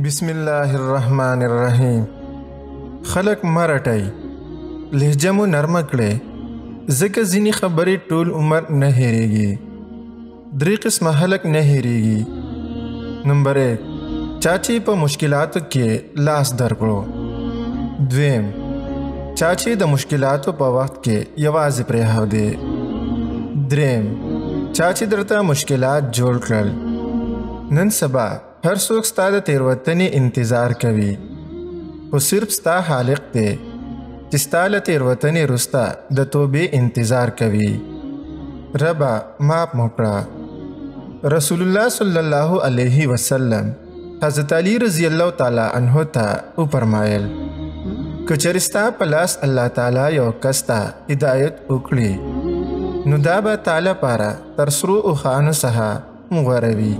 بسم الله الرحمن الرحیم. خلق مرټای لهجه مو نرمه کړئ ځکه ځینې خبرې ټول عمر نه هېرېږي. درې قسمه خلک نه هېرېږي. نمبر 1 چا چې په مشکلاتو کې لاس درکړو. دویم چا چې د مشکلاتو په وخت کې یوازې پرېښودې. دریم چا چې درته مشکلات جوړ کړل. نن سبا هر څوک ستا د تېروتنې انتظار کوي خو صرف ستا خالق دی چې ستا له تېروتنې وروسته د توبې انتظار کوي. ربه معاف مو کړه. رسول الله صلی الله علیه وسلم حضرت علی رضی الله تعالی عنه ته وفرمایل که چېرې ستا په لاس الله تعالی یو کس ته هدایت وکړي نو دا به تا لپاره تر سرو اوښانو څخه غوره وي.